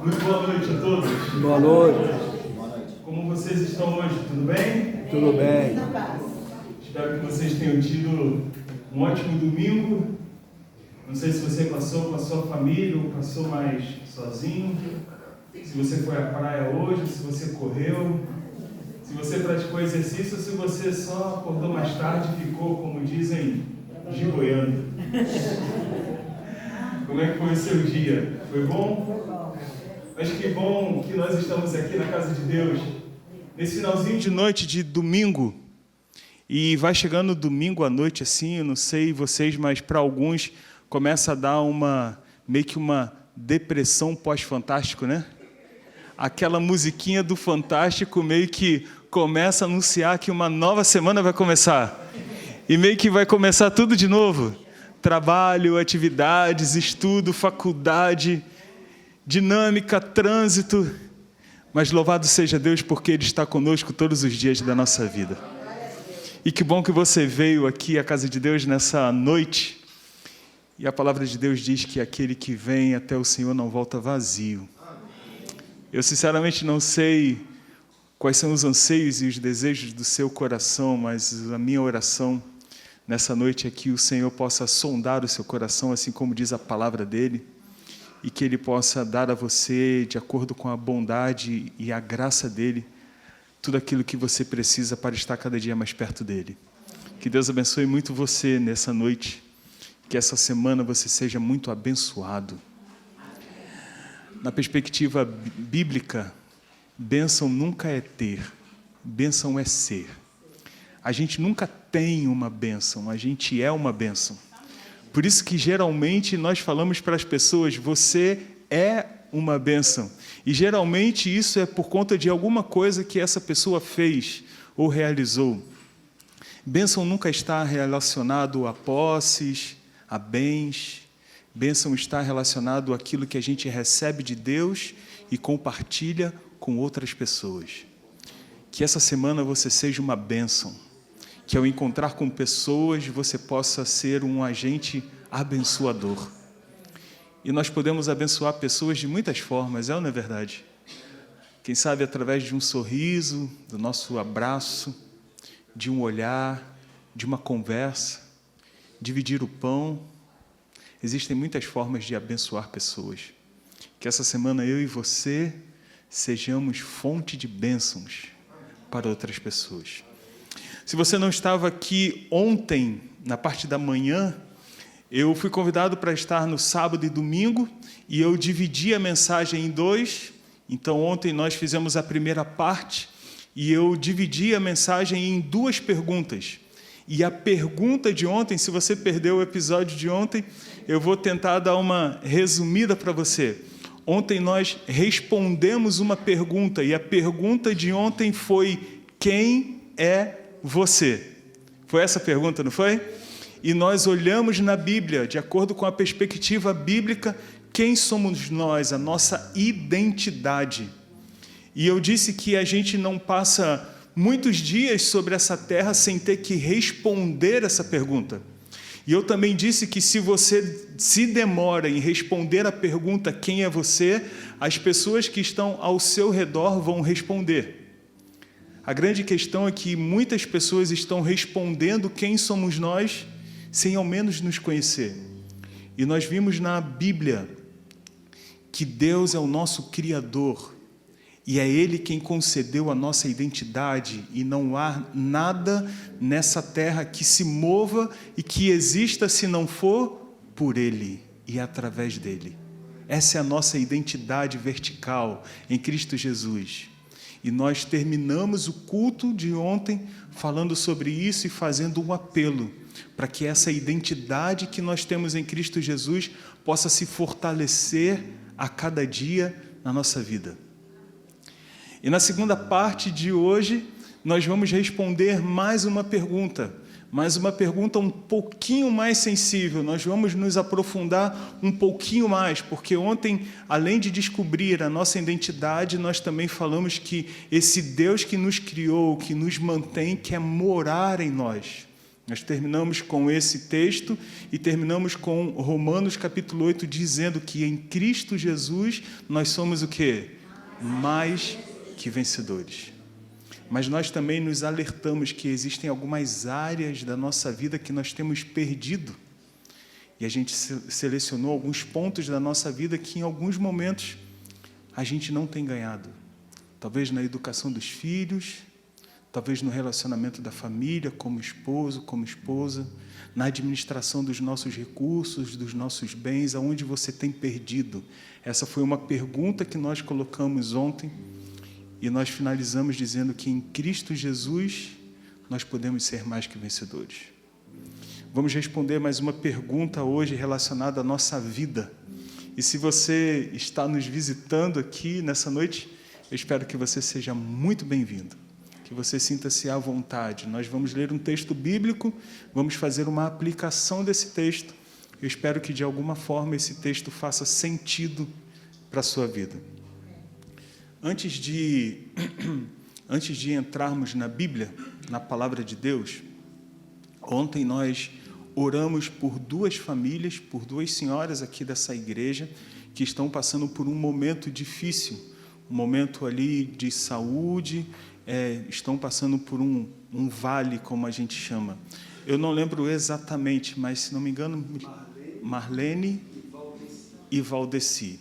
Muito boa noite a todos. Boa noite. Como vocês estão hoje? Tudo bem? Tudo bem. Espero que vocês tenham tido um ótimo domingo. Não sei se você passou com a sua família ou passou mais sozinho. Se você foi à praia hoje, se você correu, se você praticou exercício ou se você só acordou mais tarde e ficou, como dizem, gigoiando. Como é que foi o seu dia? Foi bom? Mas que bom que nós estamos aqui na casa de Deus, nesse finalzinho de noite de domingo. E vai chegando domingo à noite assim, eu não sei vocês, mas para alguns começa a dar meio que uma depressão pós-fantástico, né? Aquela musiquinha do Fantástico meio que começa a anunciar que uma nova semana vai começar. E meio que vai começar tudo de novo. Trabalho, atividades, estudo, faculdade, dinâmica, trânsito. Mas louvado seja Deus porque Ele está conosco todos os dias da nossa vida. E que bom que você veio aqui à casa de Deus nessa noite. E a palavra de Deus diz que aquele que vem até o Senhor não volta vazio. Eu sinceramente não sei quais são os anseios e os desejos do seu coração, mas a minha oração nessa noite é que o Senhor possa sondar o seu coração, assim como diz a palavra dEle, e que Ele possa dar a você, de acordo com a bondade e a graça dEle, tudo aquilo que você precisa para estar cada dia mais perto dEle. Que Deus abençoe muito você nessa noite, que essa semana você seja muito abençoado. Na perspectiva bíblica, bênção nunca é ter, bênção é ser. A gente nunca tem uma bênção, a gente é uma bênção. Por isso que geralmente nós falamos para as pessoas, você é uma bênção. E geralmente isso é por conta de alguma coisa que essa pessoa fez ou realizou. Bênção nunca está relacionado a posses, a bens. Bênção está relacionado àquilo que a gente recebe de Deus e compartilha com outras pessoas. Que essa semana você seja uma bênção. Que ao encontrar com pessoas você possa ser um agente abençoador. E nós podemos abençoar pessoas de muitas formas, não é verdade? Quem sabe através de um sorriso, do nosso abraço, de um olhar, de uma conversa, dividir o pão. Existem muitas formas de abençoar pessoas. Que essa semana eu e você sejamos fonte de bênçãos para outras pessoas. Se você não estava aqui ontem, na parte da manhã, eu fui convidado para estar no sábado e domingo, e eu dividi a mensagem em dois. Então, ontem nós fizemos a primeira parte, e eu dividi a mensagem em duas perguntas. E a pergunta de ontem, se você perdeu o episódio de ontem, eu vou tentar dar uma resumida para você. Ontem nós respondemos uma pergunta, e a pergunta de ontem foi: quem é você? Foi essa a pergunta, não foi? E nós olhamos na Bíblia, de acordo com a perspectiva bíblica, quem somos nós, a nossa identidade. E eu disse que a gente não passa muitos dias sobre essa terra sem ter que responder essa pergunta. E eu também disse que se você se demora em responder a pergunta quem é você, as pessoas que estão ao seu redor vão responder. A grande questão é que muitas pessoas estão respondendo quem somos nós sem ao menos nos conhecer. E nós vimos na Bíblia que Deus é o nosso Criador e é Ele quem concedeu a nossa identidade, e não há nada nessa terra que se mova e que exista se não for por Ele e através dEle. Essa é a nossa identidade vertical em Cristo Jesus. E nós terminamos o culto de ontem falando sobre isso e fazendo um apelo para que essa identidade que nós temos em Cristo Jesus possa se fortalecer a cada dia na nossa vida. E na segunda parte de hoje, nós vamos responder mais uma pergunta um pouquinho mais sensível. Nós vamos nos aprofundar um pouquinho mais, porque ontem, além de descobrir a nossa identidade, nós também falamos que esse Deus que nos criou, que nos mantém, quer morar em nós. Nós terminamos com esse texto e terminamos com Romanos capítulo 8, dizendo que em Cristo Jesus nós somos o quê? Mais que vencedores. Mas nós também nos alertamos que existem algumas áreas da nossa vida que nós temos perdido. E a gente selecionou alguns pontos da nossa vida que em alguns momentos a gente não tem ganhado. Talvez na educação dos filhos, talvez no relacionamento da família, como esposo, como esposa, na administração dos nossos recursos, dos nossos bens, aonde você tem perdido. Essa foi uma pergunta que nós colocamos ontem e nós finalizamos dizendo que em Cristo Jesus nós podemos ser mais que vencedores. Vamos responder mais uma pergunta hoje relacionada à nossa vida. E se você está nos visitando aqui nessa noite, eu espero que você seja muito bem-vindo, que você sinta-se à vontade. Nós vamos ler um texto bíblico, vamos fazer uma aplicação desse texto. Eu espero que, de alguma forma, esse texto faça sentido para a sua vida. Antes de entrarmos na Bíblia, na Palavra de Deus, ontem nós oramos por duas famílias, por duas senhoras aqui dessa igreja, que estão passando por um momento difícil, um momento ali de saúde, estão passando por um vale, como a gente chama. Eu não lembro exatamente, mas, se não me engano, Marlene e Valdeci.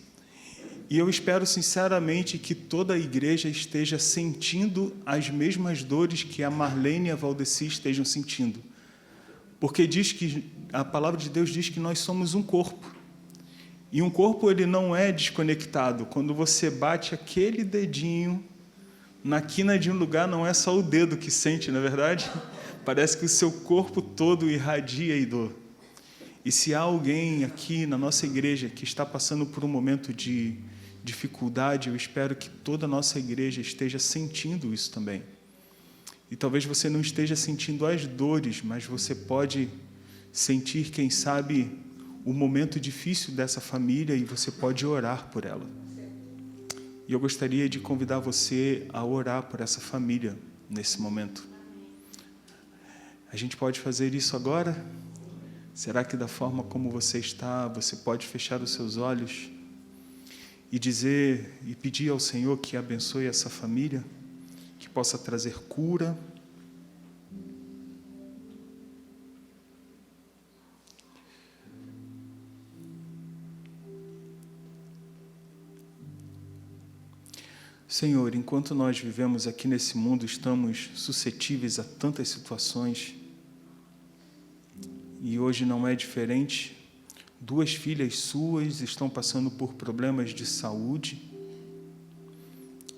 E eu espero, sinceramente, que toda a igreja esteja sentindo as mesmas dores que a Marlene e a Valdeci estejam sentindo. Porque a palavra de Deus diz que nós somos um corpo. E um corpo, ele não é desconectado. Quando você bate aquele dedinho na quina de um lugar, não é só o dedo que sente, não é verdade? Parece que o seu corpo todo irradia dor. E se há alguém aqui na nossa igreja que está passando por um momento de dificuldade, eu espero que toda a nossa igreja esteja sentindo isso também. E talvez você não esteja sentindo as dores, mas você pode sentir, quem sabe, o momento difícil dessa família e você pode orar por ela. E eu gostaria de convidar você a orar por essa família nesse momento. A gente pode fazer isso agora? Será que da forma como você está, você pode fechar os seus olhos e dizer e pedir ao Senhor que abençoe essa família, que possa trazer cura? Senhor, enquanto nós vivemos aqui nesse mundo, estamos suscetíveis a tantas situações, e hoje não é diferente. Duas filhas suas estão passando por problemas de saúde,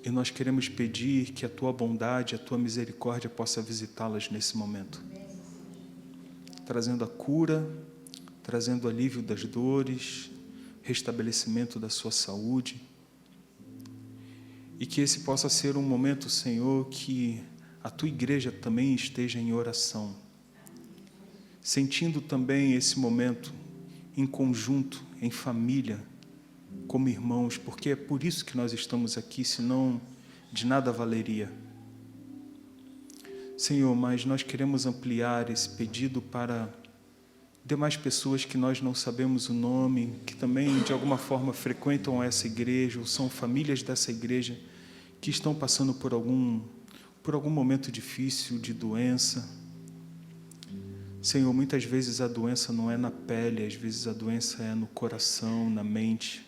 e nós queremos pedir que a Tua bondade, a Tua misericórdia possa visitá-las nesse momento, trazendo a cura, trazendo alívio das dores, restabelecimento da sua saúde. E que esse possa ser um momento, Senhor, que a Tua igreja também esteja em oração, sentindo também esse momento em conjunto, em família, como irmãos, porque é por isso que nós estamos aqui, senão de nada valeria. Senhor, mas nós queremos ampliar esse pedido para demais pessoas que nós não sabemos o nome, que também de alguma forma frequentam essa igreja, ou são famílias dessa igreja, que estão passando por algum momento difícil de doença. Senhor, muitas vezes a doença não é na pele, às vezes a doença é no coração, na mente.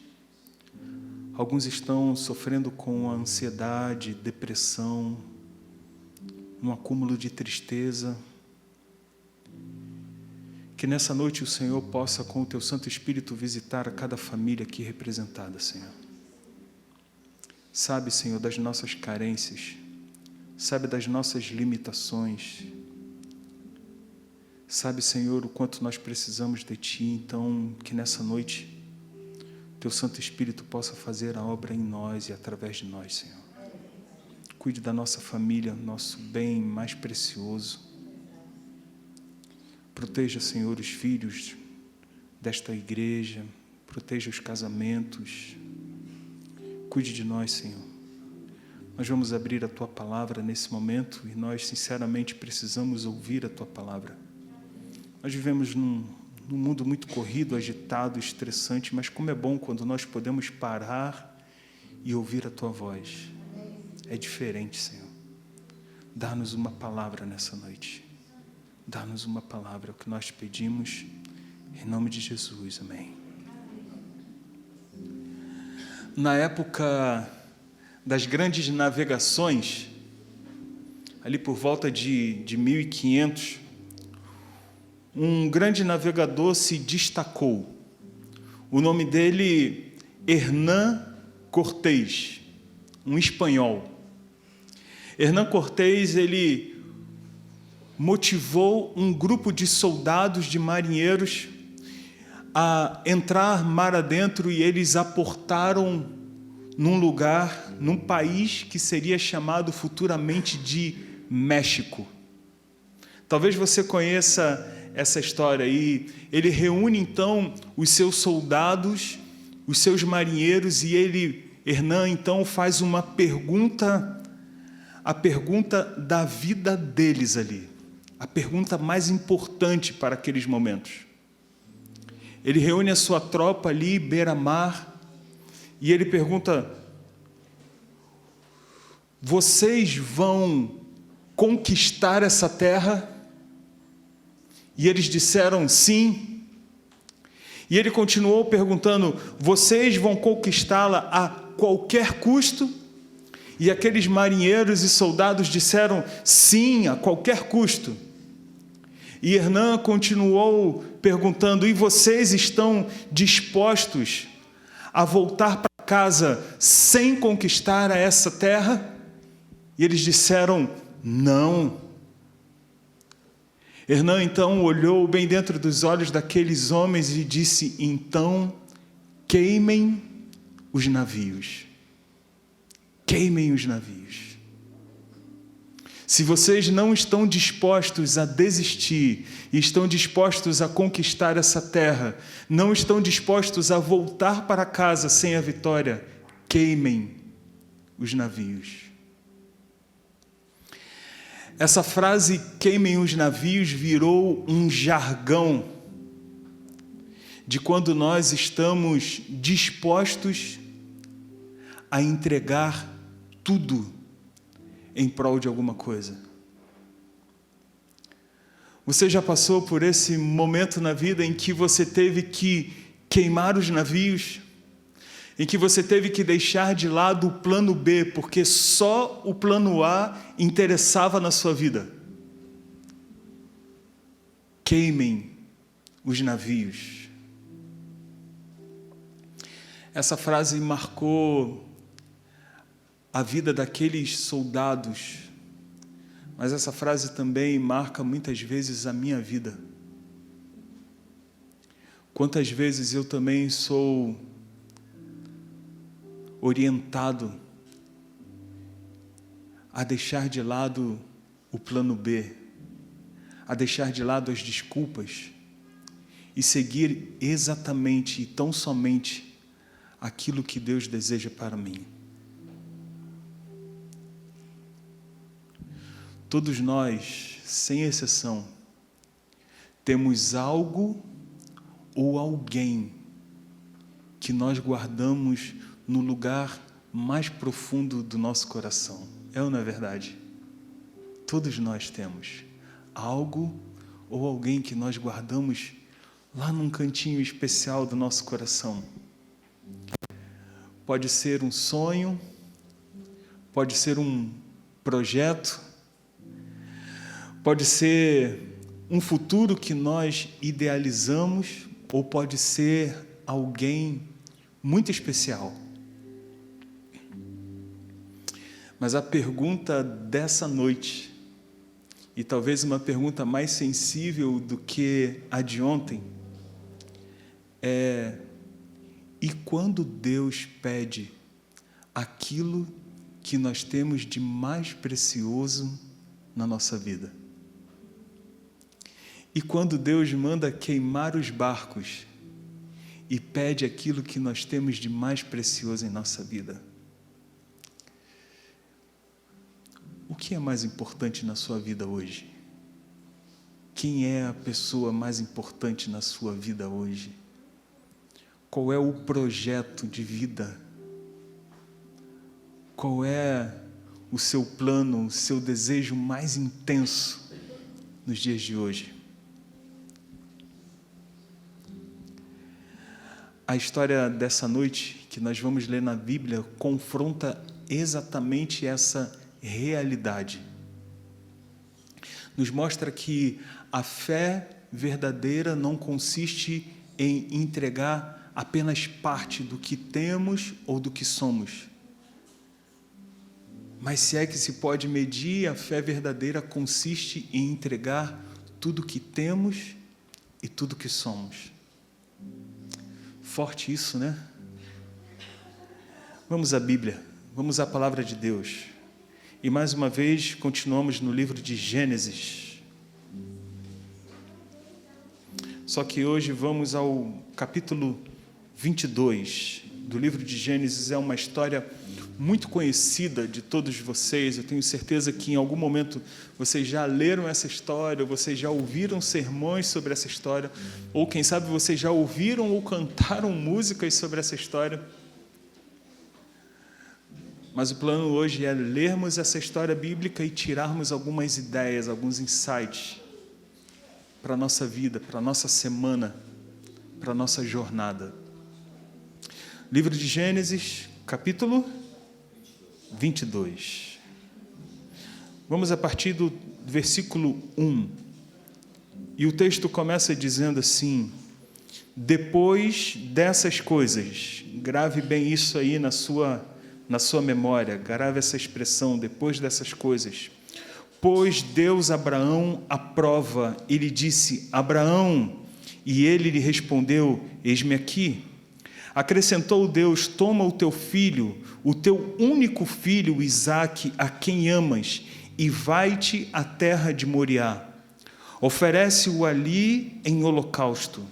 Alguns estão sofrendo com a ansiedade, depressão, um acúmulo de tristeza. Que nessa noite o Senhor possa, com o Teu Santo Espírito, visitar a cada família aqui representada, Senhor. Sabe, Senhor, das nossas carências, sabe das nossas limitações, sabe, Senhor, o quanto nós precisamos de Ti. Então, que nessa noite Teu Santo Espírito possa fazer a obra em nós e através de nós, Senhor. Cuide da nossa família, nosso bem mais precioso. Proteja, Senhor, os filhos desta igreja, proteja os casamentos. Cuide de nós, Senhor. Nós vamos abrir a Tua palavra nesse momento e nós, sinceramente, precisamos ouvir a Tua palavra. Nós vivemos num mundo muito corrido, agitado, estressante, mas como é bom quando nós podemos parar e ouvir a Tua voz. É diferente, Senhor. Dá-nos uma palavra nessa noite. Dá-nos uma palavra, é o que nós te pedimos, em nome de Jesus, amém. Na época das grandes navegações, ali por volta de 1500, um grande navegador se destacou. O nome dele, Hernán Cortés, um espanhol. Hernán Cortés, ele motivou um grupo de soldados, de marinheiros, a entrar mar adentro, e eles aportaram num lugar, num país que seria chamado futuramente de México. Talvez você conheça essa história aí. Ele reúne então os seus soldados, os seus marinheiros, e Hernán então faz uma pergunta, a pergunta da vida deles ali, a pergunta mais importante para aqueles momentos. Ele reúne a sua tropa ali, beira-mar, e ele pergunta: vocês vão conquistar essa terra? E eles disseram sim. E ele continuou perguntando: vocês vão conquistá-la a qualquer custo? E aqueles marinheiros e soldados disseram sim, a qualquer custo. E Hernán continuou perguntando: e vocês estão dispostos a voltar para casa sem conquistar essa terra? E eles disseram não. Hernán então olhou bem dentro dos olhos daqueles homens e disse: então queimem os navios. Queimem os navios. Se vocês não estão dispostos a desistir, e estão dispostos a conquistar essa terra, não estão dispostos a voltar para casa sem a vitória, queimem os navios. Essa frase, queimem os navios, virou um jargão de quando nós estamos dispostos a entregar tudo em prol de alguma coisa. Você já passou por esse momento na vida em que você teve que queimar os navios, em que você teve que deixar de lado o plano B, porque só o plano A interessava na sua vida? Queimem os navios. Essa frase marcou a vida daqueles soldados, mas essa frase também marca muitas vezes a minha vida. Quantas vezes eu também sou orientado a deixar de lado o plano B, a deixar de lado as desculpas e seguir exatamente e tão somente aquilo que Deus deseja para mim. Todos nós, sem exceção, temos algo ou alguém que nós guardamos no lugar mais profundo do nosso coração. É ou não é verdade? Todos nós temos algo ou alguém que nós guardamos lá num cantinho especial do nosso coração. Pode ser um sonho, pode ser um projeto, pode ser um futuro que nós idealizamos, ou pode ser alguém muito especial. Mas a pergunta dessa noite, e talvez uma pergunta mais sensível do que a de ontem, é: e quando Deus pede aquilo que nós temos de mais precioso na nossa vida? E quando Deus manda queimar os barcos e pede aquilo que nós temos de mais precioso em nossa vida? O que é mais importante na sua vida hoje? Quem é a pessoa mais importante na sua vida hoje? Qual é o projeto de vida? Qual é o seu plano, o seu desejo mais intenso nos dias de hoje? A história dessa noite que nós vamos ler na Bíblia confronta exatamente essa realidade. Nos mostra que a fé verdadeira não consiste em entregar apenas parte do que temos ou do que somos. Mas se é que se pode medir, a fé verdadeira consiste em entregar tudo que temos e tudo que somos. Forte isso, né? Vamos à Bíblia, vamos à palavra de Deus. E mais uma vez, continuamos no livro de Gênesis. Só que hoje vamos ao capítulo 22 do livro de Gênesis. É uma história muito conhecida de todos vocês. Eu tenho certeza que em algum momento vocês já leram essa história, vocês já ouviram sermões sobre essa história, ou quem sabe vocês já ouviram ou cantaram músicas sobre essa história. Mas o plano hoje é lermos essa história bíblica e tirarmos algumas ideias, alguns insights para a nossa vida, para a nossa semana, para a nossa jornada. Livro de Gênesis, capítulo 22. Vamos a partir do versículo 1. E o texto começa dizendo assim: depois dessas coisas, grave bem isso aí na sua memória, grave essa expressão, depois dessas coisas. Pôs Deus Abraão à prova e lhe disse: Abraão, e ele lhe respondeu: eis-me aqui. Acrescentou Deus: toma o teu filho, o teu único filho, Isaque, a quem amas, e vai-te à terra de Moriá. Oferece-o ali em holocausto,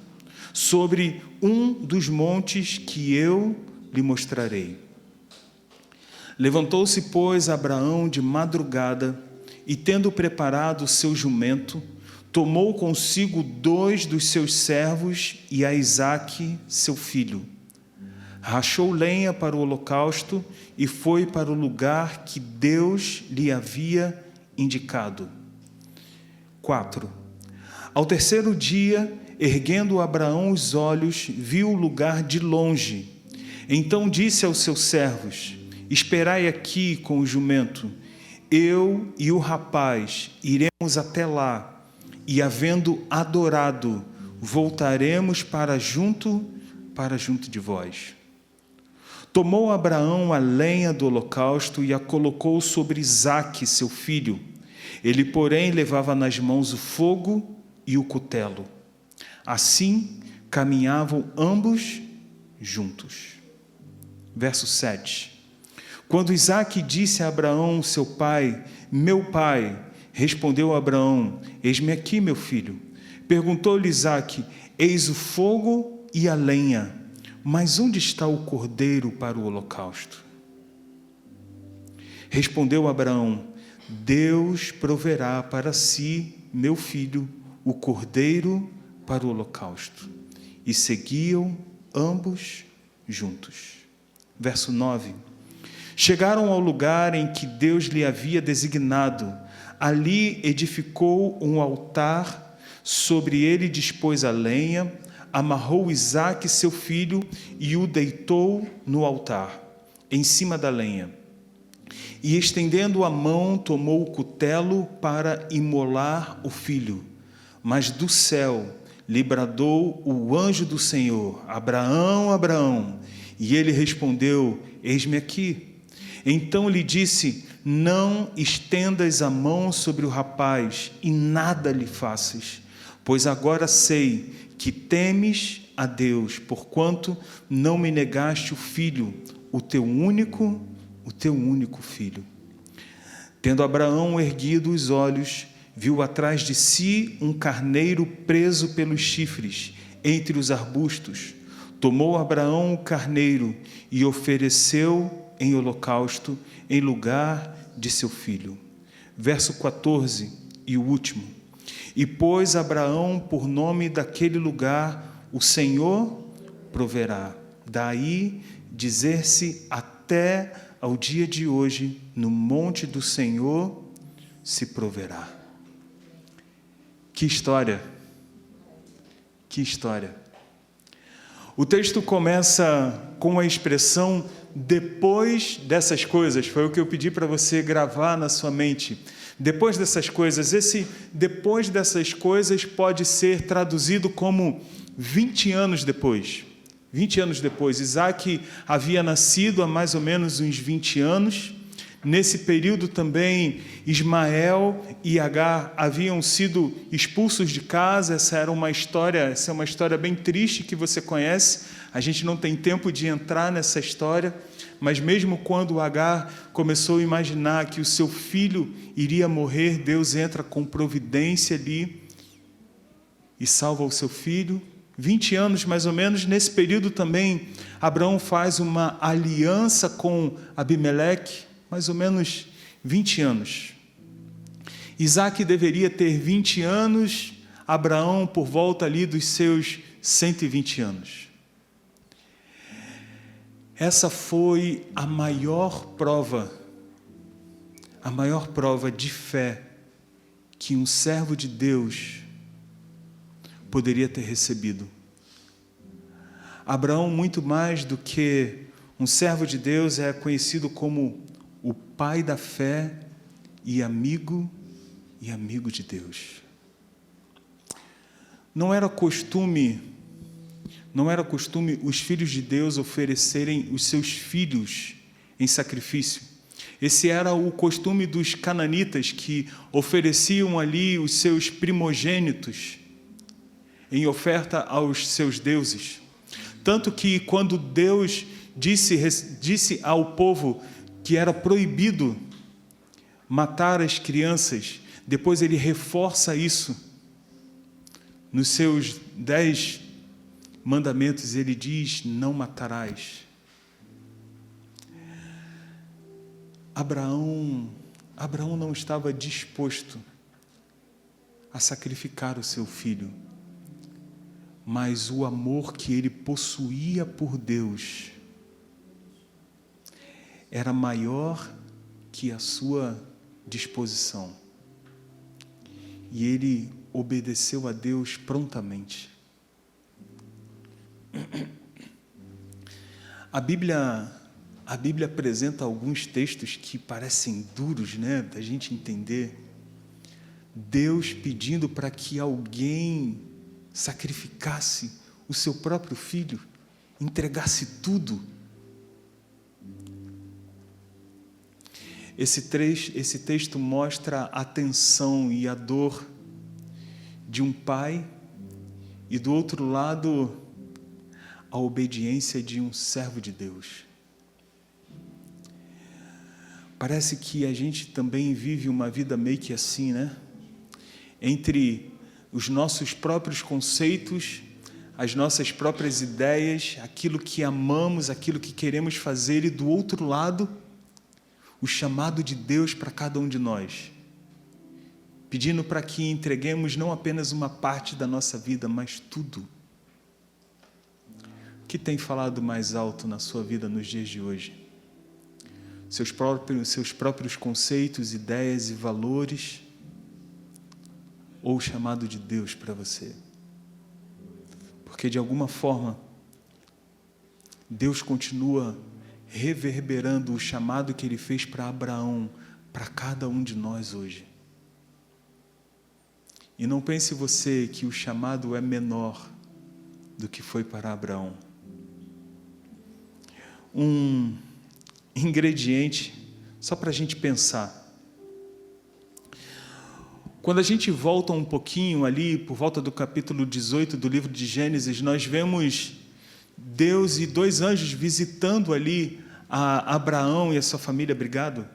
sobre um dos montes que eu lhe mostrarei. Levantou-se, pois, Abraão de madrugada, e tendo preparado o seu jumento, tomou consigo 2 dos seus servos e a Isaque, seu filho. Rachou lenha para o holocausto e foi para o lugar que Deus lhe havia indicado. 4. Ao terceiro dia, erguendo Abraão os olhos, viu o lugar de longe. Então disse aos seus servos: esperai aqui com o jumento, eu e o rapaz iremos até lá, e havendo adorado, voltaremos para junto de vós. Tomou Abraão a lenha do holocausto e a colocou sobre Isaque, seu filho. Ele, porém, levava nas mãos o fogo e o cutelo. Assim caminhavam ambos juntos. Verso 7. Quando Isaque disse a Abraão, seu pai: meu pai, respondeu Abraão: eis-me aqui, meu filho. Perguntou-lhe Isaque: eis o fogo e a lenha, mas onde está o cordeiro para o holocausto? Respondeu Abraão: Deus proverá para si, meu filho, o cordeiro para o holocausto. E seguiam ambos juntos. Verso 9. Chegaram ao lugar em que Deus lhe havia designado. Ali edificou um altar, sobre ele dispôs a lenha, amarrou Isaque, seu filho, e o deitou no altar, em cima da lenha. E estendendo a mão, tomou o cutelo para imolar o filho. Mas do céu lhe bradou o anjo do Senhor: Abraão, Abraão. E ele respondeu: eis-me aqui. Então lhe disse: não estendas a mão sobre o rapaz e nada lhe faças, pois agora sei que temes a Deus, porquanto não me negaste o filho, o teu único filho. Tendo Abraão erguido os olhos, viu atrás de si um carneiro preso pelos chifres entre os arbustos. Tomou Abraão o carneiro e ofereceu em holocausto em lugar de seu filho. Verso 14 e o último. E pôs Abraão por nome daquele lugar, o Senhor proverá. Daí dizer-se até ao dia de hoje, no monte do Senhor se proverá. Que história! Que história! O texto começa com a expressão depois dessas coisas. Foi o que eu pedi para você gravar na sua mente. Depois dessas coisas. Esse depois dessas coisas pode ser traduzido como 20 anos depois. 20 anos depois. Isaac havia nascido há mais ou menos uns 20 anos. Nesse período também Ismael e Agar haviam sido expulsos de casa. Essa é uma história bem triste que você conhece. A gente não tem tempo de entrar nessa história, mas mesmo quando Agar começou a imaginar que o seu filho iria morrer, Deus entra com providência ali e salva o seu filho. 20 anos mais ou menos, nesse período também Abraão faz uma aliança com Abimeleque, mais ou menos 20 anos. Isaac deveria ter 20 anos, Abraão por volta ali dos seus 120 anos. Essa foi a maior prova de fé que um servo de Deus poderia ter recebido. Abraão, muito mais do que um servo de Deus, é conhecido como o pai da fé e amigo de Deus. Não era costume os filhos de Deus oferecerem os seus filhos em sacrifício. Esse era o costume dos cananitas, que ofereciam ali os seus primogênitos em oferta aos seus deuses. Tanto que quando Deus disse ao povo que era proibido matar as crianças, depois ele reforça isso nos seus 10 mandamentos. Ele diz: não matarás. Abraão não estava disposto a sacrificar o seu filho, mas o amor que ele possuía por Deus era maior que a sua disposição. E ele obedeceu a Deus prontamente. A Bíblia apresenta alguns textos que parecem duros, né, da gente entender. Deus pedindo para que alguém sacrificasse o seu próprio filho, entregasse tudo. Esse texto mostra a tensão e a dor de um pai e, do outro lado, a obediência de um servo de Deus. Parece que a gente também vive uma vida meio que assim, né? Entre os nossos próprios conceitos, as nossas próprias ideias, aquilo que amamos, aquilo que queremos fazer, e do outro lado, o chamado de Deus para cada um de nós, pedindo para que entreguemos não apenas uma parte da nossa vida, mas tudo. O que tem falado mais alto na sua vida nos dias de hoje? Seus próprios conceitos, ideias e valores, ou o chamado de Deus para você? Porque de alguma forma Deus continua reverberando o chamado que Ele fez para Abraão, para cada um de nós hoje. E não pense você que o chamado é menor do que foi para Abraão. Um ingrediente, só para a gente pensar. Quando a gente volta um pouquinho ali, por volta do capítulo 18 do livro de Gênesis, nós vemos Deus e 2 anjos visitando ali a Abraão e a sua família. Obrigado.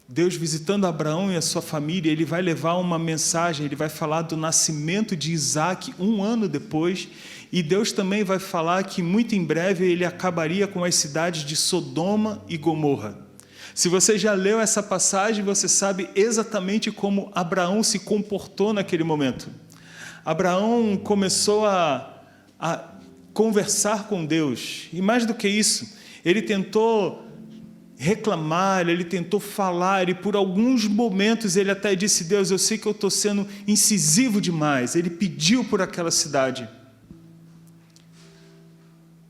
Deus visitando Abraão e a sua família. Ele vai levar uma mensagem, ele vai falar do nascimento de Isaac 1 ano depois, e Deus também vai falar que muito em breve ele acabaria com as cidades de Sodoma e Gomorra. Se você já leu essa passagem, você sabe exatamente como Abraão se comportou naquele momento. Abraão começou a conversar com Deus, e mais do que isso, ele tentou reclamar, ele tentou falar, e por alguns momentos ele até disse: Deus, eu sei que eu estou sendo incisivo demais. Ele pediu por aquela cidade.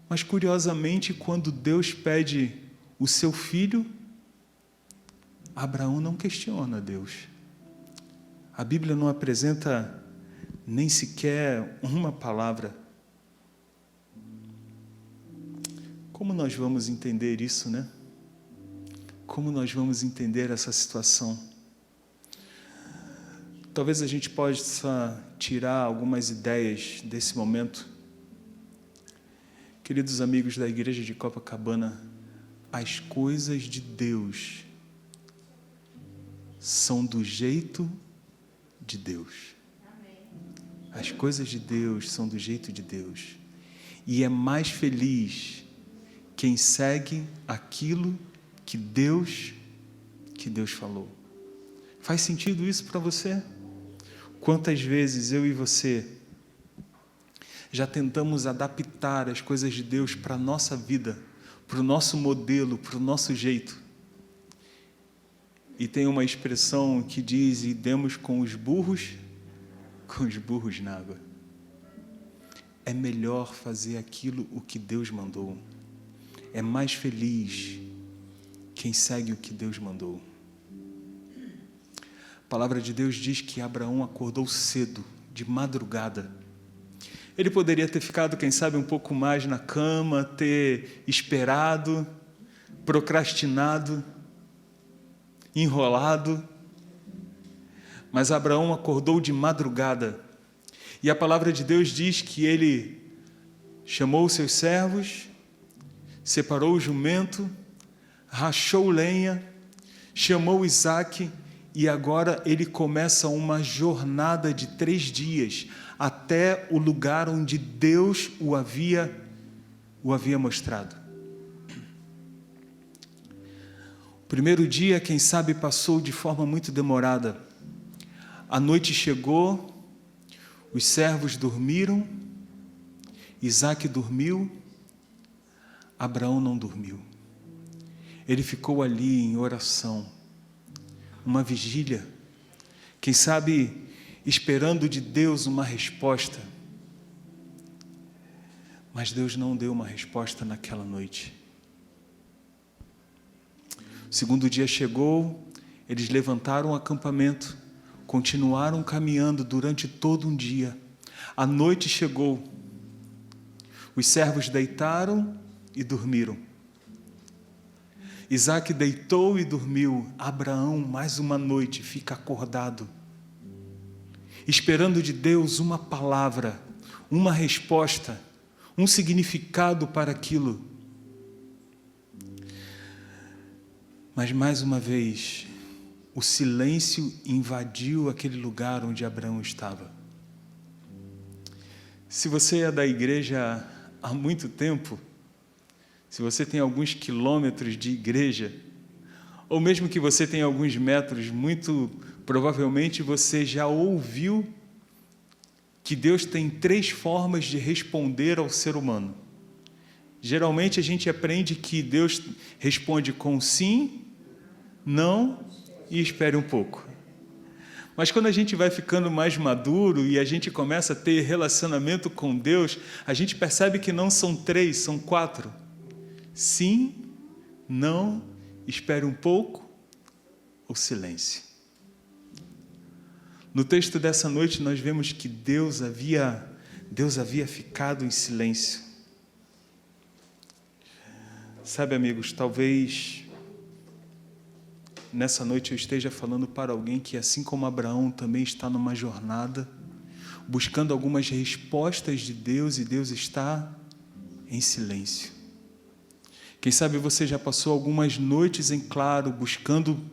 Mas curiosamente, quando Deus pede o seu filho, Abraão não questiona Deus. A Bíblia não apresenta nem sequer uma palavra. Como nós vamos entender isso, né? Como nós vamos entender essa situação? Talvez a gente possa tirar algumas ideias desse momento. Queridos amigos da igreja de Copacabana, as coisas de Deus são do jeito de Deus. As coisas de Deus são do jeito de Deus. E é mais feliz quem segue aquilo que Deus falou. Faz sentido isso para você? Quantas vezes eu e você já tentamos adaptar as coisas de Deus para a nossa vida, para o nosso modelo, para o nosso jeito? E tem uma expressão que diz: e demos com os burros na água. É melhor fazer aquilo o que Deus mandou. É mais feliz quem segue o que Deus mandou. A palavra de Deus diz que Abraão acordou cedo, de madrugada. Ele poderia ter ficado, quem sabe, um pouco mais na cama, ter esperado, procrastinado, enrolado. Mas Abraão acordou de madrugada. E a palavra de Deus diz que ele chamou os seus servos, separou o jumento, rachou lenha, chamou Isaque, e agora ele começa uma jornada de 3 dias até o lugar onde Deus o havia mostrado. O primeiro dia, quem sabe, passou de forma muito demorada. A noite chegou, os servos dormiram, Isaque dormiu, Abraão não dormiu. Ele ficou ali em oração, uma vigília, quem sabe esperando de Deus uma resposta. Mas Deus não deu uma resposta naquela noite. O segundo dia chegou, eles levantaram o acampamento, continuaram caminhando durante todo um dia. A noite chegou, os servos deitaram e dormiram. Isaque deitou e dormiu. Abraão, mais uma noite, fica acordado, esperando de Deus uma palavra, uma resposta, um significado para aquilo. Mas mais uma vez, o silêncio invadiu aquele lugar onde Abraão estava. Se você é da igreja há muito tempo, se você tem alguns quilômetros de igreja, ou mesmo que você tenha alguns metros, muito provavelmente você já ouviu que Deus tem 3 formas de responder ao ser humano. Geralmente a gente aprende que Deus responde com sim, não e espere um pouco. Mas quando a gente vai ficando mais maduro e a gente começa a ter relacionamento com Deus, a gente percebe que não são 3, são 4. Sim, não, espere um pouco, ou silêncio. No texto dessa noite nós vemos que Deus havia ficado em silêncio. Sabe, amigos, talvez nessa noite eu esteja falando para alguém que, assim como Abraão, também está numa jornada, buscando algumas respostas de Deus, e Deus está em silêncio. Quem sabe você já passou algumas noites em claro, buscando,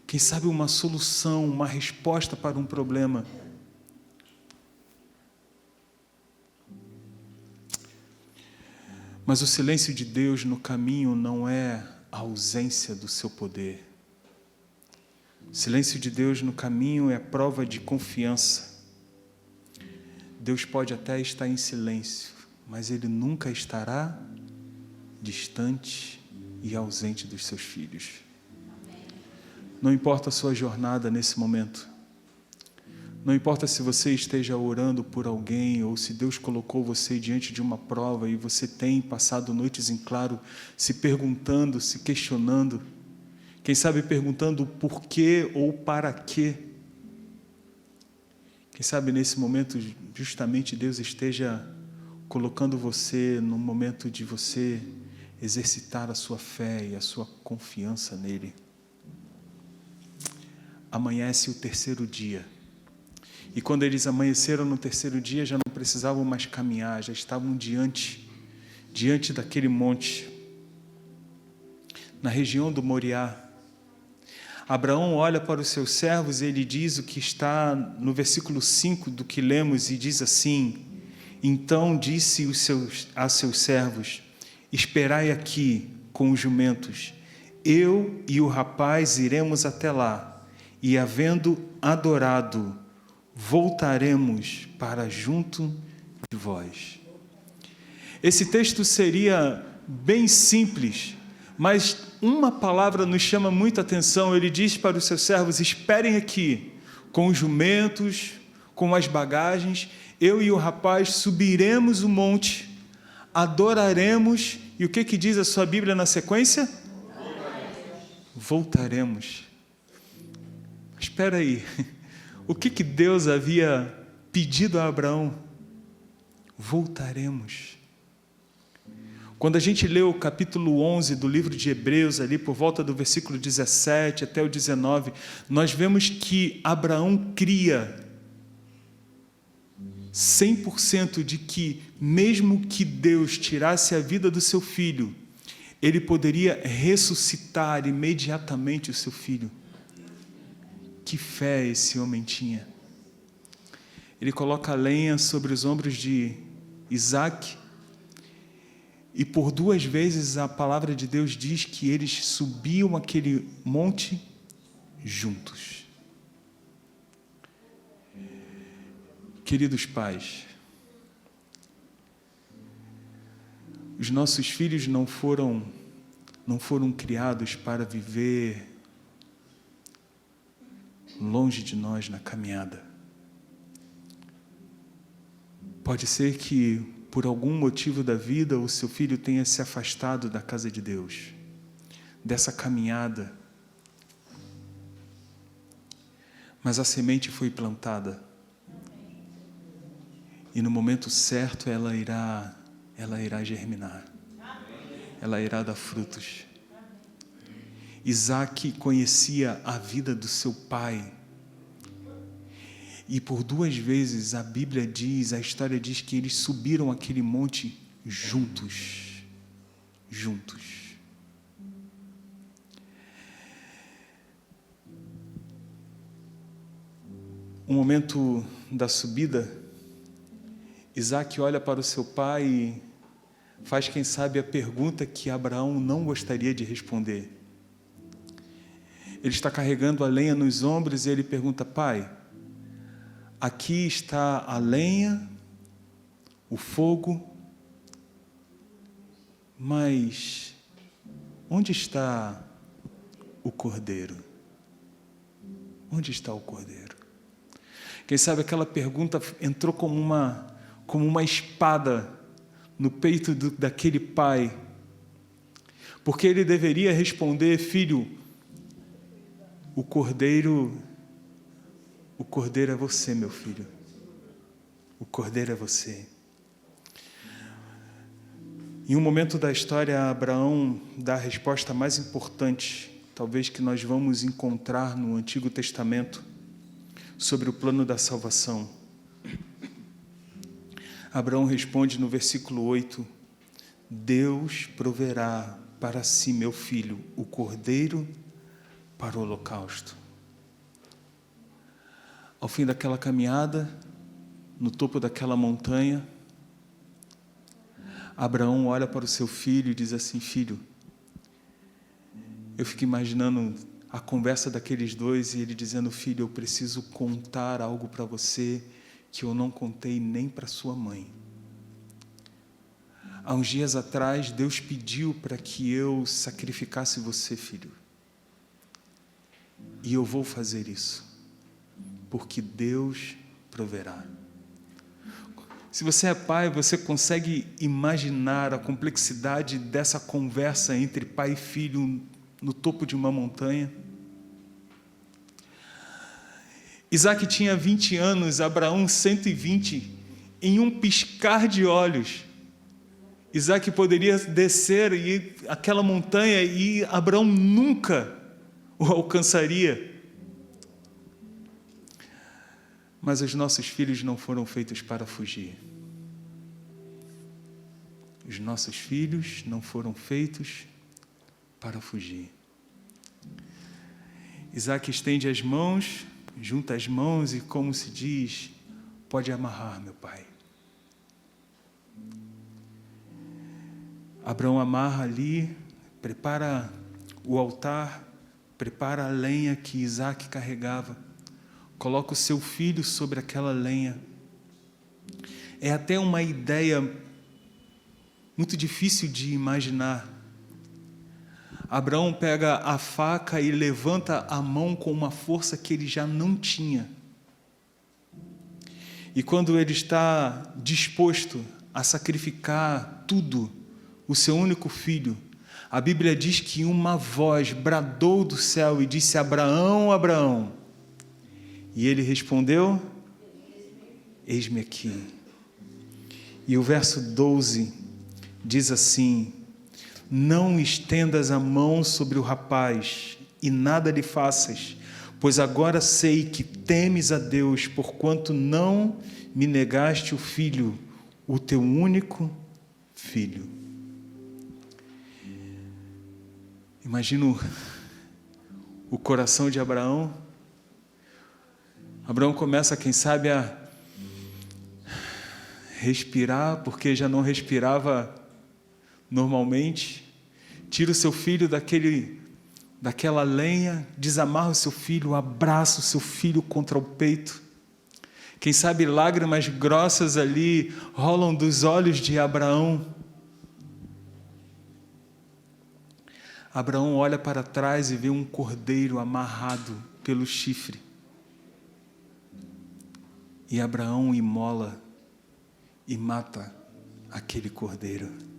quem sabe, uma solução, uma resposta para um problema. Mas o silêncio de Deus no caminho não é a ausência do seu poder. O silêncio de Deus no caminho é prova de confiança. Deus pode até estar em silêncio, mas Ele nunca estará distante e ausente dos seus filhos. Não importa a sua jornada nesse momento. Não importa se você esteja orando por alguém ou se Deus colocou você diante de uma prova e você tem passado noites em claro se perguntando, se questionando, quem sabe perguntando por quê ou para quê. Quem sabe nesse momento justamente Deus esteja colocando você num momento de você exercitar a sua fé e a sua confiança nele. Amanhece o terceiro dia. E quando eles amanheceram no terceiro dia, já não precisavam mais caminhar, já estavam diante daquele monte, na região do Moriá. Abraão olha para os seus servos e ele diz o que está no versículo 5 do que lemos, e diz assim: então disse a seus servos: esperai aqui com os jumentos, eu e o rapaz iremos até lá, e havendo adorado, voltaremos para junto de vós. Esse texto seria bem simples, mas uma palavra nos chama muita atenção. Ele diz para os seus servos: esperem aqui, com os jumentos, com as bagagens, eu e o rapaz subiremos o monte, adoraremos, e o que diz a sua Bíblia na sequência? Voltaremos. Espera aí, o que Deus havia pedido a Abraão? Voltaremos. Quando a gente lê o capítulo 11 do livro de Hebreus, ali por volta do versículo 17 até o 19, nós vemos que Abraão cria 100% de que, mesmo que Deus tirasse a vida do seu filho, ele poderia ressuscitar imediatamente o seu filho. Que fé esse homem tinha! Ele coloca a lenha sobre os ombros de Isaac, e por 2 vezes a palavra de Deus diz que eles subiam aquele monte juntos. Queridos pais, os nossos filhos não foram criados para viver longe de nós na caminhada. Pode ser que, por algum motivo da vida, o seu filho tenha se afastado da casa de Deus, dessa caminhada. Mas a semente foi plantada. E no momento certo ela irá germinar. Ela irá dar frutos. Isaac conhecia a vida do seu pai. E por 2 vezes a Bíblia diz, a história diz que eles subiram aquele monte juntos. Juntos. O momento da subida, Isaac olha para o seu pai e faz, quem sabe, a pergunta que Abraão não gostaria de responder. Ele está carregando a lenha nos ombros e ele pergunta: pai, aqui está a lenha, o fogo, mas onde está o cordeiro? Onde está o cordeiro? Quem sabe aquela pergunta entrou como uma espada no peito daquele pai, porque ele deveria responder: filho, o cordeiro é você, meu filho. O cordeiro é você. Em um momento da história, Abraão dá a resposta mais importante, talvez, que nós vamos encontrar no Antigo Testamento, sobre o plano da salvação. Abraão responde no versículo 8: Deus proverá para si, meu filho, o cordeiro para o holocausto. Ao fim daquela caminhada, no topo daquela montanha, Abraão olha para o seu filho e diz assim: filho, Eu fico imaginando a conversa daqueles dois e ele dizendo: filho, eu preciso contar algo para você que eu não contei nem para sua mãe. Há uns dias atrás, Deus pediu para que eu sacrificasse você, filho. E eu vou fazer isso, porque Deus proverá. Se você é pai, você consegue imaginar a complexidade dessa conversa entre pai e filho no topo de uma montanha? Isaac tinha 20 anos, Abraão 120. Em um piscar de olhos, Isaac poderia descer e aquela montanha e Abraão nunca o alcançaria. Mas os nossos filhos não foram feitos para fugir. Os nossos filhos não foram feitos para fugir. Isaac estende as mãos, junta as mãos e, como se diz, pode amarrar, meu pai. Abraão amarra ali, prepara o altar, prepara a lenha que Isaac carregava, coloca o seu filho sobre aquela lenha. É até uma ideia muito difícil de imaginar. Abraão pega a faca e levanta a mão com uma força que ele já não tinha. E quando ele está disposto a sacrificar tudo, o seu único filho, a Bíblia diz que uma voz bradou do céu e disse: Abraão, Abraão. E ele respondeu: eis-me aqui. E o verso 12 diz assim: não estendas a mão sobre o rapaz e nada lhe faças, pois agora sei que temes a Deus, porquanto não me negaste o filho, o teu único filho. Imagino o coração de Abraão. Abraão começa, quem sabe, a respirar, porque já não respirava normalmente. Tira o seu filho daquela lenha, desamarra o seu filho, abraça o seu filho contra o peito. Quem sabe lágrimas grossas ali rolam dos olhos de Abraão. Abraão olha para trás e vê um cordeiro amarrado pelo chifre. E Abraão imola e mata aquele cordeiro.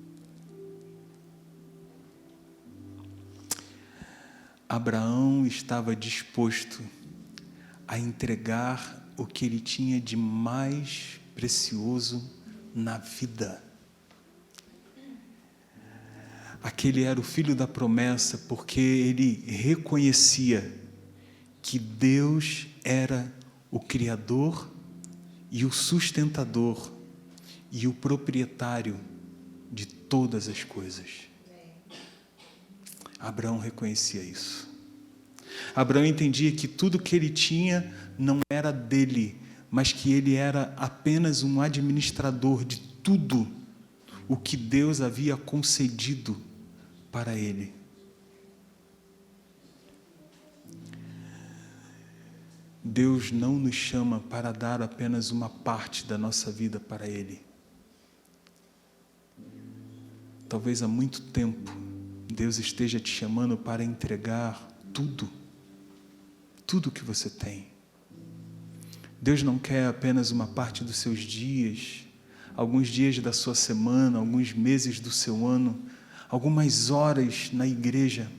Abraão estava disposto a entregar o que ele tinha de mais precioso na vida. Aquele era o filho da promessa, porque ele reconhecia que Deus era o Criador e o sustentador e o proprietário de todas as coisas. Abraão reconhecia isso. Abraão entendia que tudo que ele tinha não era dele, mas que ele era apenas um administrador de tudo o que Deus havia concedido para ele. Deus não nos chama para dar apenas uma parte da nossa vida para Ele. Talvez há muito tempo Deus esteja te chamando para entregar tudo que você tem. Deus não quer apenas uma parte dos seus dias, alguns dias da sua semana, alguns meses do seu ano, algumas horas na igreja.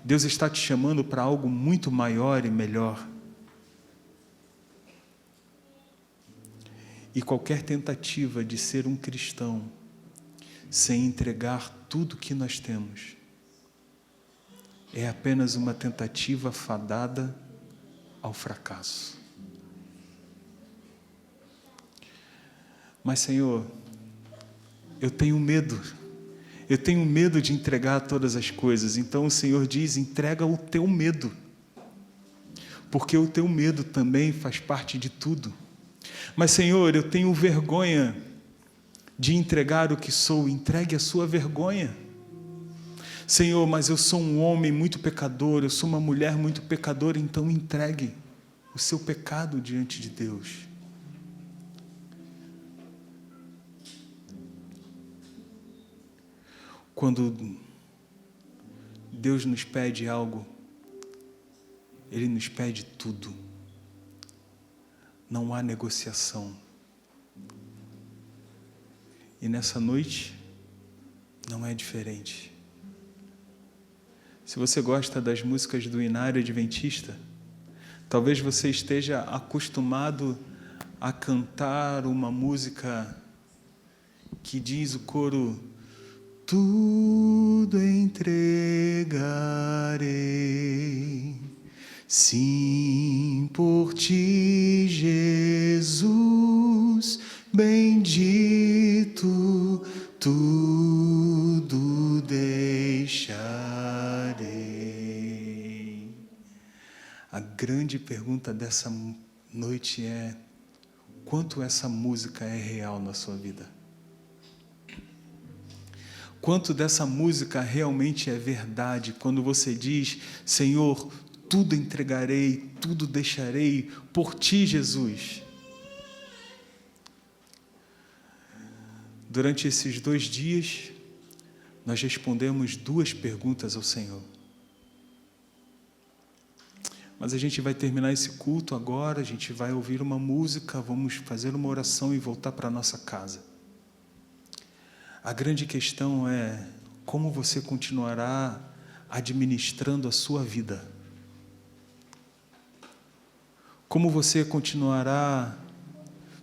Deus está te chamando para algo muito maior e melhor. E qualquer tentativa de ser um cristão sem entregar tudo que nós temos é apenas uma tentativa fadada ao fracasso. Mas, Senhor, eu tenho medo de entregar todas as coisas. Então o Senhor diz: entrega o teu medo, porque o teu medo também faz parte de tudo. Mas, Senhor, eu tenho vergonha de entregar o que sou. Entregue a sua vergonha. Senhor, mas eu sou um homem muito pecador, eu sou uma mulher muito pecadora, então entregue o seu pecado diante de Deus. Quando Deus nos pede algo, Ele nos pede tudo. Não há negociação. E nessa noite, não é diferente. Se você gosta das músicas do Inário Adventista, talvez você esteja acostumado a cantar uma música que diz o coro: tudo entregarei, sim, por ti, Jesus, bendito, tudo deixarei. A grande pergunta dessa noite é: quanto essa música é real na sua vida? Quanto dessa música realmente é verdade quando você diz: Senhor, tudo entregarei, tudo deixarei por ti, Jesus? Durante esses 2 dias, nós respondemos 2 perguntas ao Senhor. Mas a gente vai terminar esse culto agora, a gente vai ouvir uma música, vamos fazer uma oração e voltar para a nossa casa. A grande questão é como você continuará administrando a sua vida. Como você continuará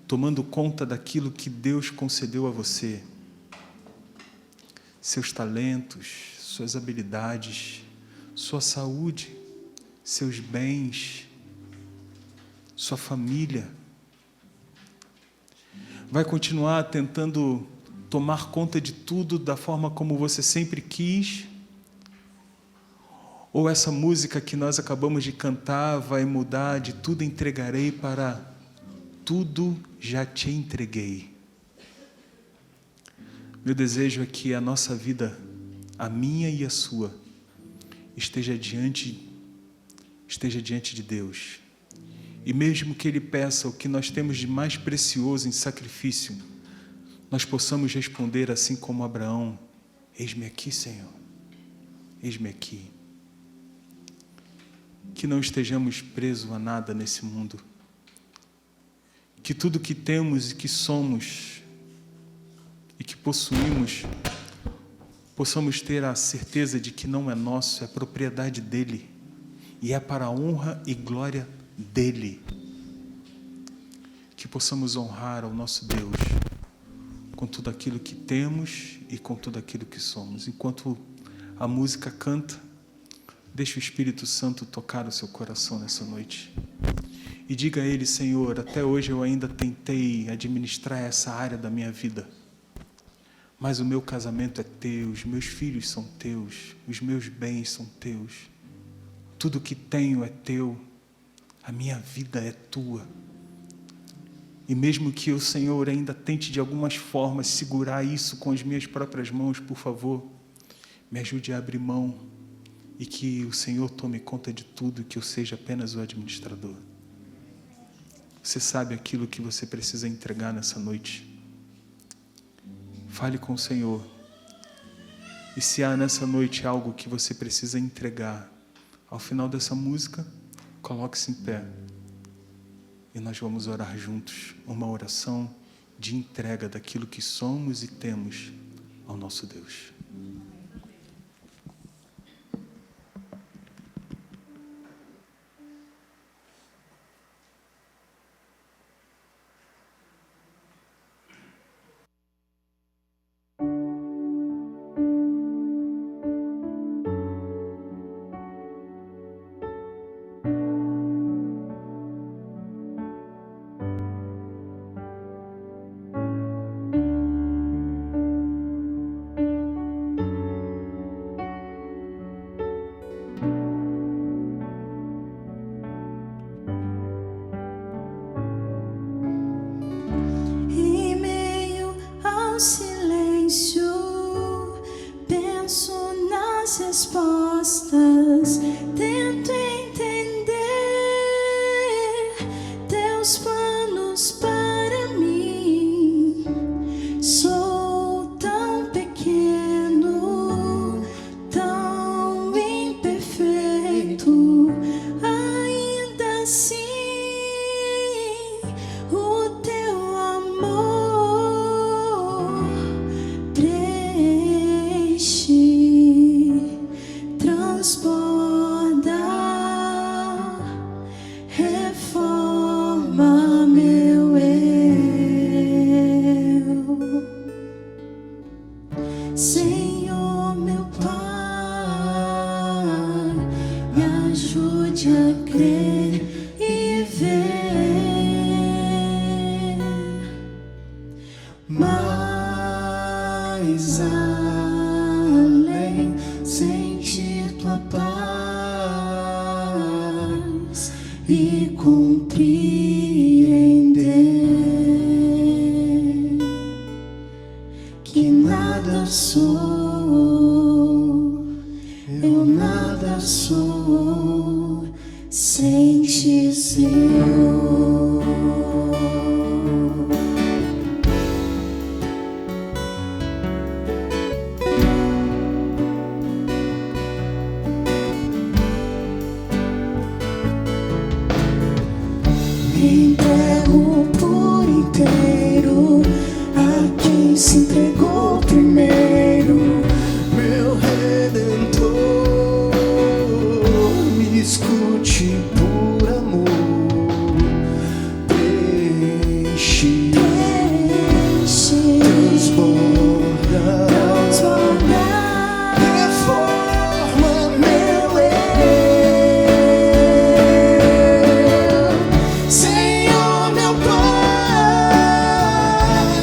tomando conta daquilo que Deus concedeu a você. Seus talentos, suas habilidades, sua saúde, seus bens, sua família. Vai continuar tentando tomar conta de tudo da forma como você sempre quis? Ou essa música que nós acabamos de cantar vai mudar de tudo entregarei para tudo já te entreguei? Meu desejo é que a nossa vida, a minha e a sua, esteja diante de Deus. E mesmo que Ele peça o que nós temos de mais precioso em sacrifício, nós possamos responder assim como Abraão: eis-me aqui, Senhor, eis-me aqui. Que não estejamos presos a nada nesse mundo. Que tudo que temos e que somos e que possuímos, possamos ter a certeza de que não é nosso, é propriedade dEle e é para a honra e glória dEle. Que possamos honrar ao nosso Deus com tudo aquilo que temos e com tudo aquilo que somos. Enquanto a música canta, deixe o Espírito Santo tocar o seu coração nessa noite. E diga a Ele: Senhor, até hoje eu ainda tentei administrar essa área da minha vida, mas o meu casamento é teu, os meus filhos são teus, os meus bens são teus, tudo que tenho é teu, a minha vida é tua. E mesmo que o Senhor ainda tente de algumas formas segurar isso com as minhas próprias mãos, por favor, me ajude a abrir mão e que o Senhor tome conta de tudo, que eu seja apenas o administrador. Você sabe aquilo que você precisa entregar nessa noite. Fale com o Senhor. E se há nessa noite algo que você precisa entregar, ao final dessa música, coloque-se em pé. E nós vamos orar juntos, uma oração de entrega daquilo que somos e temos ao nosso Deus. Silêncio, penso na ajude a crer e ver mais além, sentir tua paz e compreender que nada sou, eu nada sou sem ti, Senhor. Me entrego por inteiro a quem se entregou primeiro, meu Redentor. Me escute por amor, preenche, transborda, reforma meu eu. Senhor, meu Pai,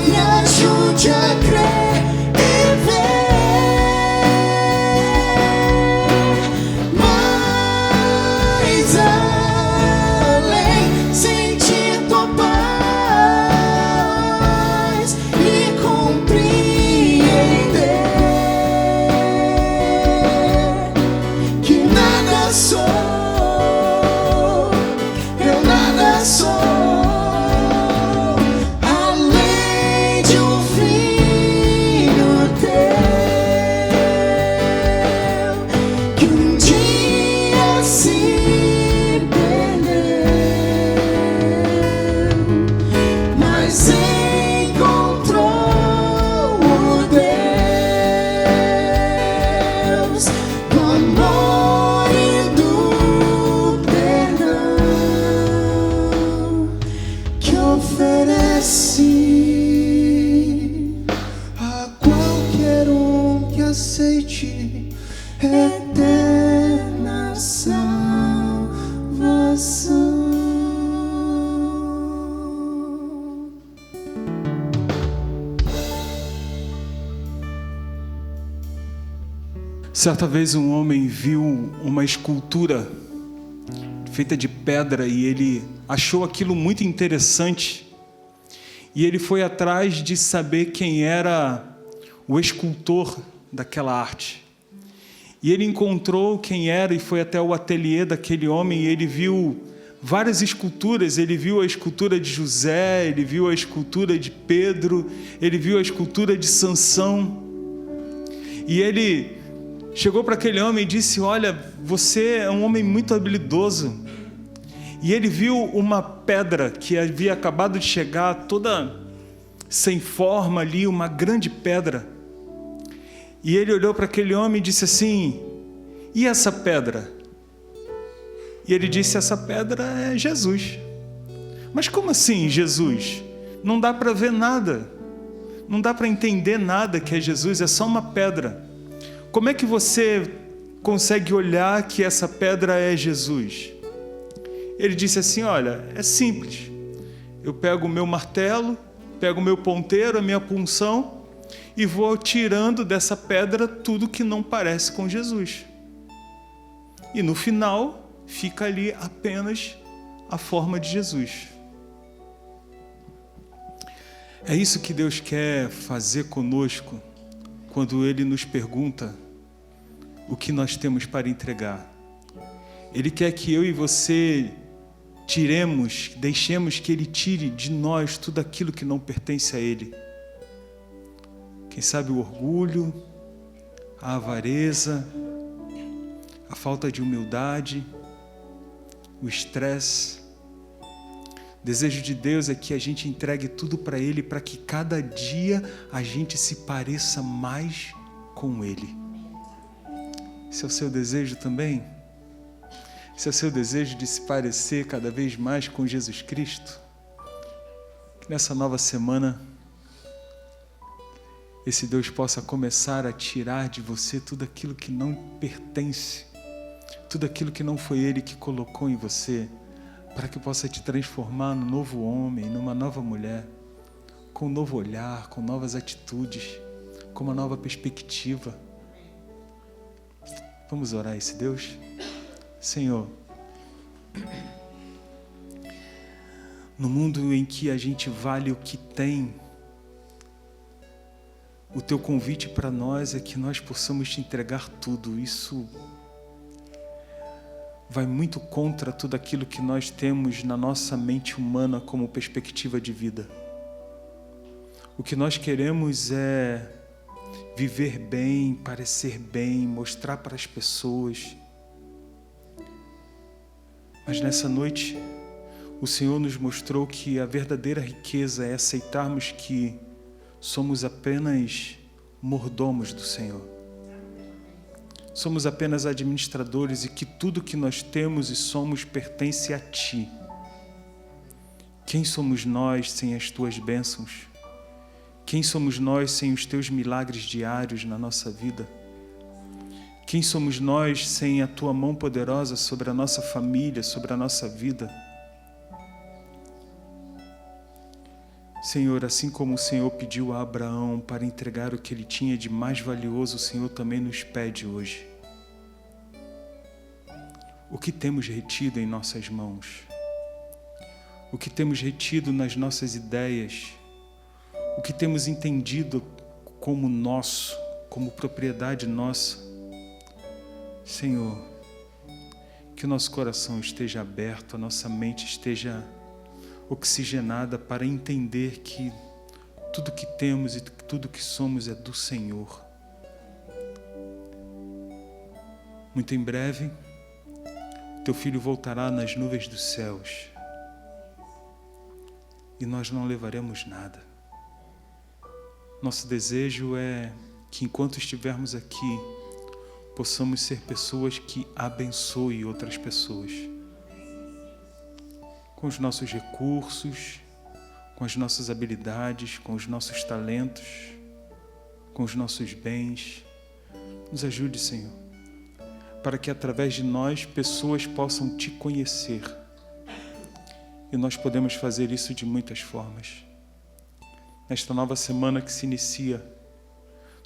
me ajude a crer e ver mais além, sentir tua paz e compreender que nada sou, eu nada sou além de um filho teu que um dia se perdeu, mas encontrou o Deus do amor e do perdão que oferece a qualquer um que aceite eterna salvação. Certa vez um homem viu uma escultura feita de pedra e ele achou aquilo muito interessante. E ele foi atrás de saber quem era o escultor daquela arte. E ele encontrou quem era e foi até o ateliê daquele homem e ele viu várias esculturas. Ele viu a escultura de José, ele viu a escultura de Pedro, ele viu a escultura de Sansão. E ele chegou para aquele homem e disse: olha, você é um homem muito habilidoso. E ele viu uma pedra que havia acabado de chegar, toda sem forma ali, uma grande pedra. E ele olhou para aquele homem e disse assim: e essa pedra? E ele disse: essa pedra é Jesus. Mas como assim Jesus? Não dá para ver nada, não dá para entender nada que é Jesus, é só uma pedra. Como é que você consegue olhar que essa pedra é Jesus? Ele disse assim: olha, é simples. Eu pego o meu martelo, pego o meu ponteiro, a minha punção e vou tirando dessa pedra tudo que não parece com Jesus. E no final fica ali apenas a forma de Jesus. É isso que Deus quer fazer conosco quando Ele nos pergunta o que nós temos para entregar. Ele quer que eu e você deixemos que Ele tire de nós tudo aquilo que não pertence a Ele. Quem sabe o orgulho, a avareza, a falta de humildade, o estresse. O desejo de Deus é que a gente entregue tudo para Ele, para que cada dia a gente se pareça mais com Ele. Esse é o seu desejo também? Esse é o seu desejo de se parecer cada vez mais com Jesus Cristo? Que nessa nova semana, esse Deus possa começar a tirar de você tudo aquilo que não pertence tudo aquilo que não foi Ele que colocou em você, para que possa te transformar num novo homem, numa nova mulher, com um novo olhar, com novas atitudes, com uma nova perspectiva. Vamos orar a esse Deus? Senhor, no mundo em que a gente vale o que tem, o Teu convite para nós é que nós possamos te entregar tudo. Isso vai muito contra tudo aquilo que nós temos na nossa mente humana como perspectiva de vida. O que nós queremos é viver bem, parecer bem, mostrar para as pessoas. Mas nessa noite, o Senhor nos mostrou que a verdadeira riqueza é aceitarmos que somos apenas mordomos do Senhor. Somos apenas administradores e que tudo que nós temos e somos pertence a Ti. Quem somos nós sem as Tuas bênçãos? Quem somos nós sem os Teus milagres diários na nossa vida? Quem somos nós sem a Tua mão poderosa sobre a nossa família, sobre a nossa vida? Senhor, assim como o Senhor pediu a Abraão para entregar o que ele tinha de mais valioso, o Senhor também nos pede hoje. O que temos retido em nossas mãos? O que temos retido nas nossas ideias? O que temos entendido como nosso, como propriedade nossa? Senhor, que o nosso coração esteja aberto, a nossa mente esteja oxigenada para entender que tudo que temos e tudo que somos é do Senhor. Muito em breve, Teu Filho voltará nas nuvens dos céus e nós não levaremos nada. Nosso desejo é que enquanto estivermos aqui, possamos ser pessoas que abençoem outras pessoas. Com os nossos recursos, com as nossas habilidades, com os nossos talentos, com os nossos bens. Nos ajude, Senhor, para que através de nós pessoas possam Te conhecer. E nós podemos fazer isso de muitas formas. Nesta nova semana que se inicia,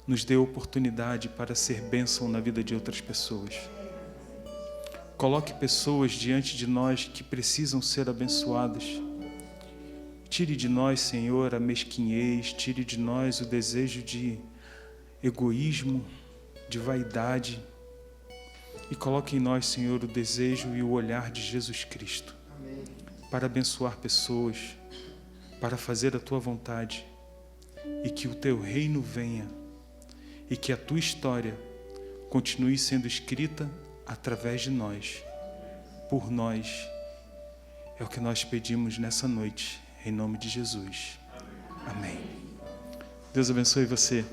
nos dê oportunidade para ser bênção na vida de outras pessoas. Coloque pessoas diante de nós que precisam ser abençoadas. Tire de nós, Senhor, a mesquinhez, tire de nós o desejo de egoísmo, de vaidade, e coloque em nós, Senhor, o desejo e o olhar de Jesus Cristo. Amém. Para abençoar pessoas, para fazer a Tua vontade, e que o Teu reino venha, e que a Tua história continue sendo escrita através de nós, por nós. É o que nós pedimos nessa noite, em nome de Jesus. Amém. Deus abençoe você.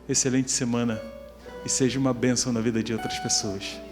Excelente semana e seja uma bênção na vida de outras pessoas.